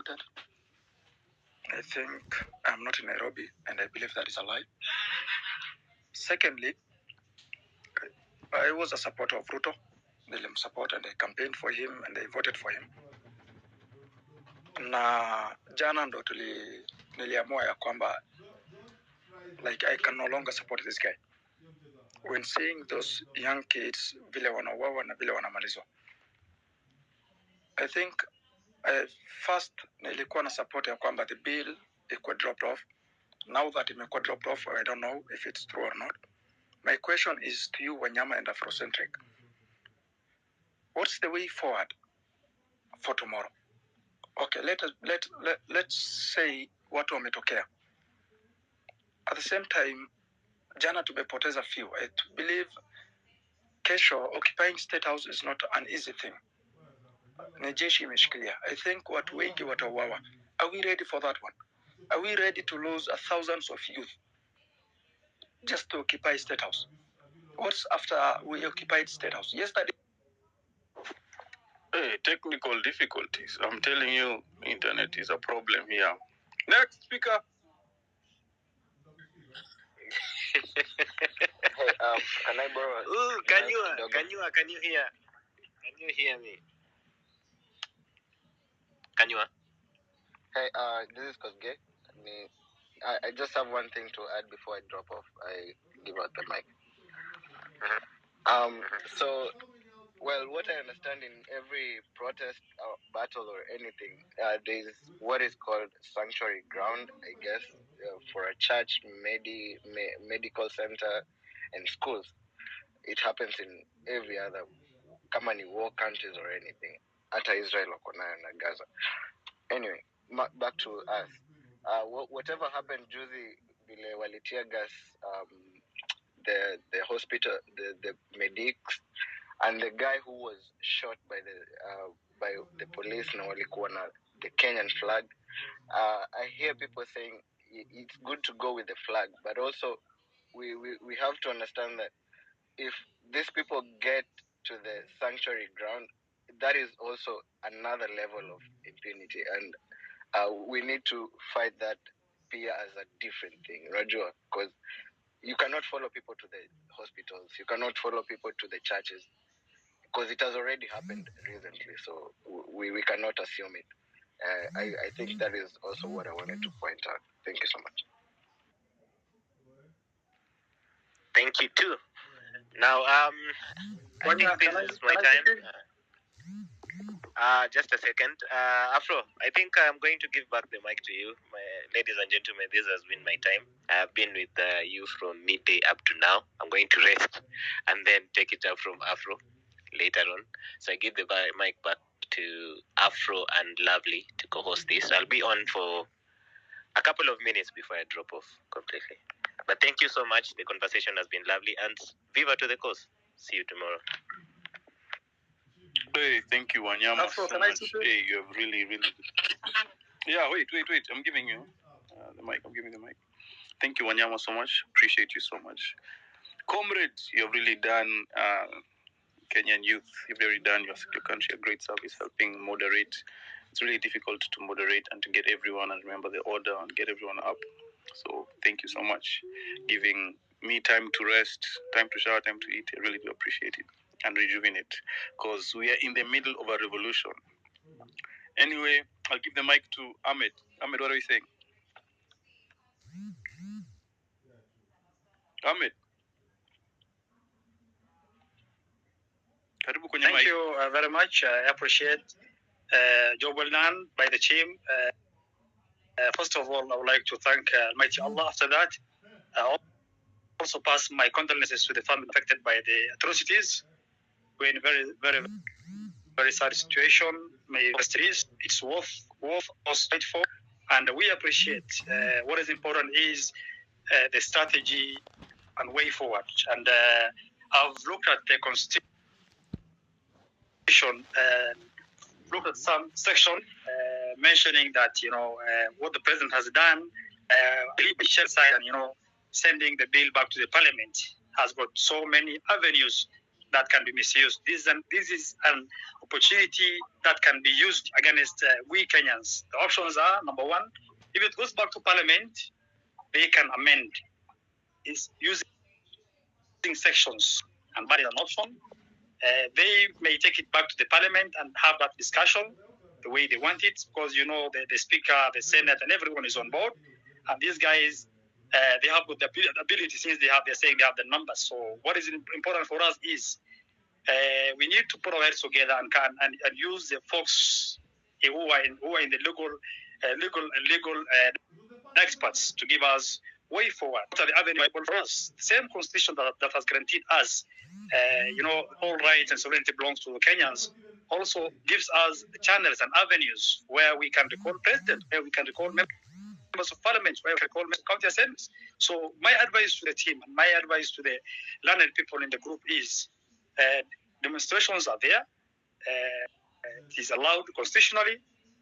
looted. I think I'm not in Nairobi, and I believe that is a lie. Secondly, I was a supporter of Ruto. Nilimsupport and I campaigned for him and I voted for him. Na jana ndo niliamua ya kwamba like I can no longer support this guy. When seeing those young kids vile wanauawa na vile wanamalizwa. I think first nilikuwa na support ya kwamba the bill ikuwa dropped off. Now that imekuwa dropped off, I don't know if it's true or not. My question is to you, Wanyama and Afrocentric. What's the way forward for tomorrow? Okay, let's say watu wametokea. At the same time, jana tumepoteza few. I believe kesho occupying State House is not an easy thing. Ni jeshi imeshikilia. I think watu wengi watauawa. Are we ready for that one? Are we ready to lose thousands of youth just to occupy State House? What's after we occupied State House? Yesterday. Hey, technical difficulties. I'm telling you, internet is a problem here. Next speaker. Hey, can I borrow? Ooh, can you hear? Can you hear me? Can you? Hey, this is Kosge. I just have one thing to add before I drop off. I give out the mic. So, well, what I understand in every protest or battle or anything, there's what is called sanctuary ground, I guess, for a church, medical center, and schools. It happens in every other, kama ni war countries or anything. Ata Israel wako nayo na Gaza. Anyway, back to us. Whatever happened juzi vile walitia gas the hospital, the medics, and the guy who was shot by the police na walikuwa na the Kenyan flag. I hear people saying it's good to go with the flag, but also we have to understand that if these people get to the sanctuary ground, that is also another level of impunity, and we need to fight that peer as a different thing, Rajua, because you cannot follow people to the hospitals, you cannot follow people to the churches, because it has already happened recently, so we cannot assume it. I think that is also what I wanted to point out. Thank you so much. Thank you too. Now, I think this is my time. Just a second. Afro, I think I'm going to give back the mic to you. Ladies and gentlemen, this has been my time. I have been with you from midday up to now. I'm going to rest and then take it up from Afro later on. So I give the mic back to Afro and Lovely to co-host this. I'll be on for a couple of minutes before I drop off completely. But thank you so much. The conversation has been lovely, and viva to the cause. See you tomorrow. Hey, thank you, Wanyama, so much. Hey, you have really... Yeah, wait. I'm giving you the mic. I'm giving the mic. Thank you, Wanyama, so much. Appreciate you so much. Comrades, you have really done, Kenyan youth, you've really done your country a great service helping moderate. It's really difficult to moderate and to get everyone and remember the order and get everyone up. So thank you so much. Giving me time to rest, time to shower, time to eat. I really do appreciate it and rejuvenate, because we are in the middle of a revolution. Anyway, I'll give the mic to Ahmed. Ahmed, what are you saying? Ahmed. Thank you very much. I appreciate job well done by the team. First of all, I would like to thank Almighty Allah. After that, I also pass my condolences to the family affected by the atrocities. We're in a very, very, very sad situation. It's worth us fight for, and we appreciate. What is important is the strategy and way forward. And I've looked at the constitution. Look at some section mentioning that what the president has done, sending the bill back to the parliament has got so many avenues that can be misused. This is an opportunity that can be used against we Kenyans. The options are, number one, if it goes back to parliament, they can amend. Is using sections, and that is an option. They may take it back to the parliament and have that discussion the way they want it, because the speaker, the senate, and everyone is on board. And these guys, they have the ability, since they're saying they have the numbers. So what is important for us is we need to put our heads together and use the folks who are in the legal experts to give us way forward. What are the avenues for us? The same constitution that has guaranteed us, all rights and sovereignty belongs to the Kenyans, also gives us channels and avenues where we can recall president, where we can recall members of parliament, where we can recall county assemblies. So my advice to the team, and my advice to the learned people in the group is, demonstrations are there. It is allowed constitutionally.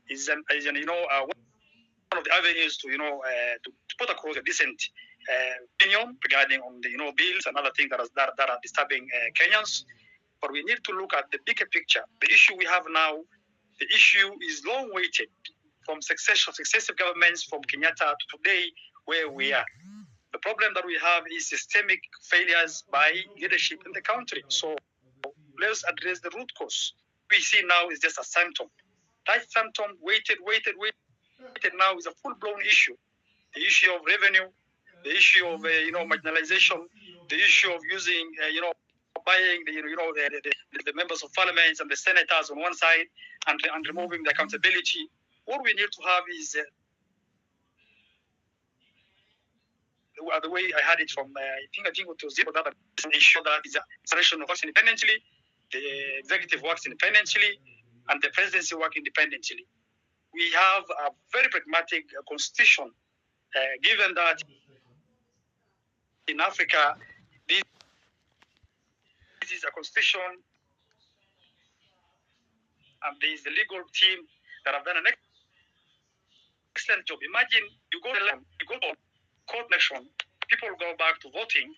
Is one of the avenues to put across a decent opinion regarding on the bills and other things that are disturbing Kenyans. But we need to look at the bigger picture. The issue we have now, the issue is long waited from successive governments from Kenyatta to today where we are. The problem that we have is systemic failures by leadership in the country. So let's address the root cause. We see now is just a symptom. That symptom waited now is a full-blown issue. The issue of revenue, the issue of marginalization, the issue of using buying the members of parliament and the senators on one side and removing the accountability. What we need to have is the way I had it from I think it was Zero, that ensure that the selection works independently, the executive works independently, and the presidency work independently. We have a very pragmatic constitution, given that in Africa, this is a constitution, and there is a legal team that have done an excellent job. Imagine you go to court nation, people go back to voting,